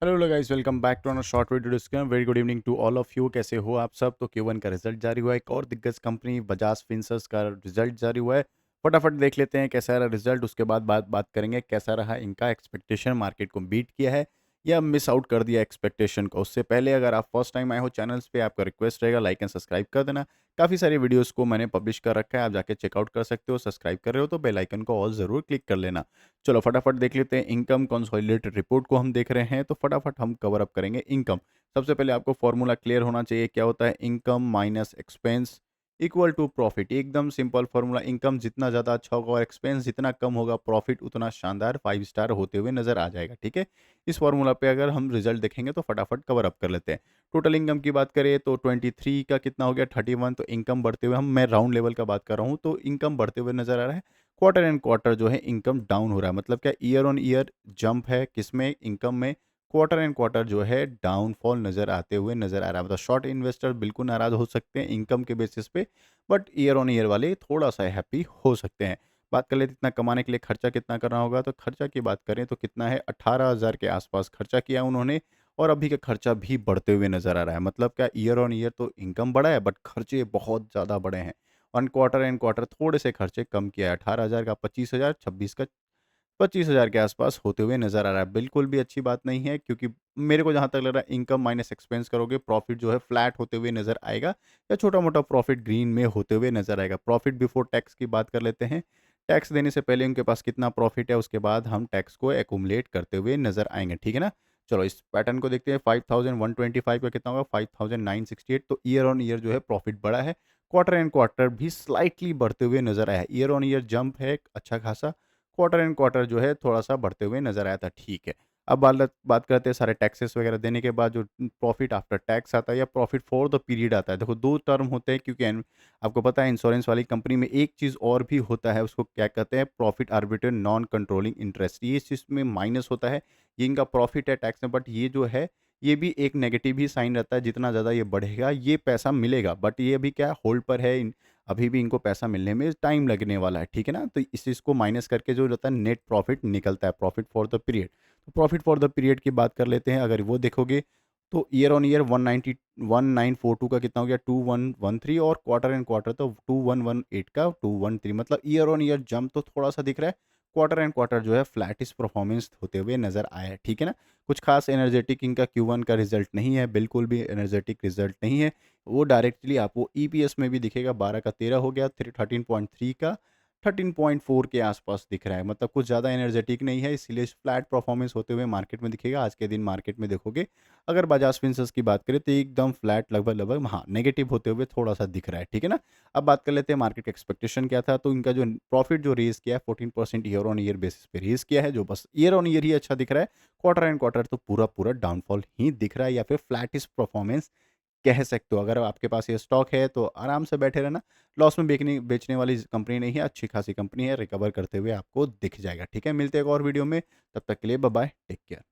Hello guys, welcome back to another short video discussion. Very good evening to all of you. कैसे हो आप सब? तो Q1 का रिजल्ट जारी हुआ है। एक और दिग्गज कंपनी बजाज फिंसर्स का रिजल्ट जारी हुआ है। फटाफट देख लेते हैं कैसा रहा रिजल्ट। उसके बाद बात करेंगे कैसा रहा इनका एक्सपेक्टेशन, मार्केट को बीट किया है या मिस आउट कर दिया एक्सपेक्टेशन को। उससे पहले अगर आप फर्स्ट टाइम आए हो चैनल्स पे, आपका रिक्वेस्ट रहेगा लाइक एंड सब्सक्राइब कर देना। काफ़ी सारी वीडियोस को मैंने पब्लिश कर रखा है, आप जाके चेकआउट कर सकते हो। सब्सक्राइब कर रहे हो तो बेल आइकन को ऑल ज़रूर क्लिक कर लेना। चलो फटाफट देख लेते हैं इनकम कंसोलिडेटेड रिपोर्ट को हम देख रहे हैं, तो फटाफट हम कवर अप करेंगे इनकम। सबसे पहले आपको फॉर्मूला क्लियर होना चाहिए, क्या होता है income minus expense equal to profit. एकदम सिंपल फॉर्मूला। इनकम जितना ज़्यादा अच्छा होगा और एक्सपेंस जितना कम होगा, प्रॉफिट उतना शानदार 5 स्टार होते हुए नजर आ जाएगा। ठीक है, इस फॉर्मूला पे अगर हम रिजल्ट देखेंगे तो फटाफट कवर अप कर लेते हैं। टोटल इनकम की बात करें तो 23 का कितना हो गया 31। तो इनकम बढ़ते हुए, मैं राउंड लेवल का बात कर रहा हूँ, तो इनकम बढ़ते हुए नजर आ रहा है। क्वार्टर एंड क्वार्टर जो है इनकम डाउन हो रहा है, मतलब क्या ईयर ऑन ईयर जंप है किसमें, इनकम में। क्वार्टर एंड क्वार्टर जो है डाउनफॉल नजर आते हुए नजर आ रहा है। मतलब शॉर्ट इन्वेस्टर बिल्कुल नाराज हो सकते हैं इनकम के बेसिस पे, बट ईयर ऑन ईयर वाले थोड़ा सा हैप्पी हो सकते हैं। बात कर लेते इतना कमाने के लिए खर्चा कितना करना होगा, तो खर्चा की बात करें तो कितना है 18,000 के आसपास खर्चा किया उन्होंने। और अभी का खर्चा भी बढ़ते हुए नजर आ रहा है। मतलब क्या ईयर ऑन ईयर तो इनकम बढ़ा है बट खर्चे बहुत ज़्यादा बढ़े हैं। वन क्वार्टर एंड क्वार्टर थोड़े से खर्चे कम किया है। 18,000 का 25,000, 26 का 25,000 के आसपास होते हुए नज़र आ रहा है। बिल्कुल भी अच्छी बात नहीं है, क्योंकि मेरे को जहाँ तक लग रहा है इनकम माइनस एक्सपेंस करोगे, प्रॉफिट जो है फ्लैट होते हुए नज़र आएगा या छोटा-मोटा प्रॉफिट ग्रीन में होते हुए नज़र आएगा। प्रॉफिट बिफोर टैक्स की बात कर लेते हैं। टैक्स देने से पहले उनके पास कितना प्रॉफिट है, उसके बाद हम टैक्स को एक्युमुलेट करते हुए नज़र आएँगे। ठीक है ना? चलो इस पैटर्न को देखते हैं। 5,125 का कितना होगा 5,968। तो ईयर ऑन ईयर जो है प्रॉफिट बढ़ा है। क्वार्टर एंड क्वार्टर भी स्लाइटली बढ़ते हुए नज़र आया है। ईयर ऑन ईयर जंप है एक अच्छा खासा। क्वार्टर एंड क्वार्टर जो है थोड़ा-सा बढ़ते हुए नज़र आया था, ठीक है। अब बात करते हैं सारे टैक्सेस वगैरह देने के बाद जो प्रॉफिट आफ्टर टैक्स आता है या प्रॉफिट फॉर द पीरियड आता है। देखो 2 टर्म होते हैं, क्योंकि आपको पता है इंश्योरेंस वाली कंपनी में एक चीज़ और भी होता है, उसको क्या कहते हैं प्रॉफिट आर्बिट्रेड नॉन कंट्रोलिंग इंटरेस्ट। ये इस चीज़ में माइनस होता है, ये इनका प्रॉफिट है टैक्स में, बट ये जो है ये भी एक नेगेटिव ही साइन रहता है। जितना ज़्यादा ये बढ़ेगा ये पैसा मिलेगा, बट ये अभी क्या होल्ड पर है। अभी भी इनको पैसा मिलने में टाइम लगने वाला है, ठीक है ना? तो इस चीज़ को माइनस करके जो रहता है नेट प्रॉफिट निकलता है, प्रॉफिट फॉर द पीरियड। तो प्रॉफिट फॉर द पीरियड की बात कर लेते हैं, अगर वो देखोगे तो ईयर ऑन ईयर 1942 का कितना हो गया 2113। और क्वार्टर एंड क्वार्टर तो 2118 का 213। मतलब ईयर ऑन ईयर जंप तो थोड़ा सा दिख रहा है। क्वार्टर एंड क्वार्टर जो है फ्लैटिश परफॉर्मेंस होते हुए नजर आया है, ठीक है ना? कुछ खास एनर्जेटिक इनका Q1 का रिजल्ट नहीं है, बिल्कुल भी एनर्जेटिक रिजल्ट नहीं है। वो डायरेक्टली आपको ईपीएस में भी दिखेगा। 12 का 13 हो गया, 13.3 का 13.4 के आसपास दिख रहा है। मतलब कुछ ज़्यादा एनर्जेटिक नहीं है, इसीलिए फ्लैट परफॉर्मेंस होते हुए मार्केट में दिखेगा। आज के दिन मार्केट में देखोगे, अगर बजाज फिंसर्स की बात करें तो एकदम फ्लैट लगभग लगभग हाँ नेगेटिव होते हुए थोड़ा सा दिख रहा है, ठीक है ना? अब बात कर लेते हैं मार्केट एक्सपेक्टेशन क्या था। तो इनका जो प्रॉफिट जो रेज किया है 14% ईयर ऑन ईयर बेसिस पे रेज किया है, जो बस ईयर ऑन ईयर ही अच्छा दिख रहा है। क्वार्टर एंड क्वार्टर तो पूरा पूरा डाउनफॉल ही दिख रहा है, या फिर फ्लैटिश परफॉर्मेंस कह सकते हो। अगर आपके पास ये स्टॉक है तो आराम से बैठे रहना। लॉस में बेचने बेचने वाली कंपनी नहीं है, अच्छी खासी कंपनी है, रिकवर करते हुए आपको दिख जाएगा। ठीक है, मिलते हैं एक और वीडियो में, तब तक के लिए बाय बाय, टेक केयर।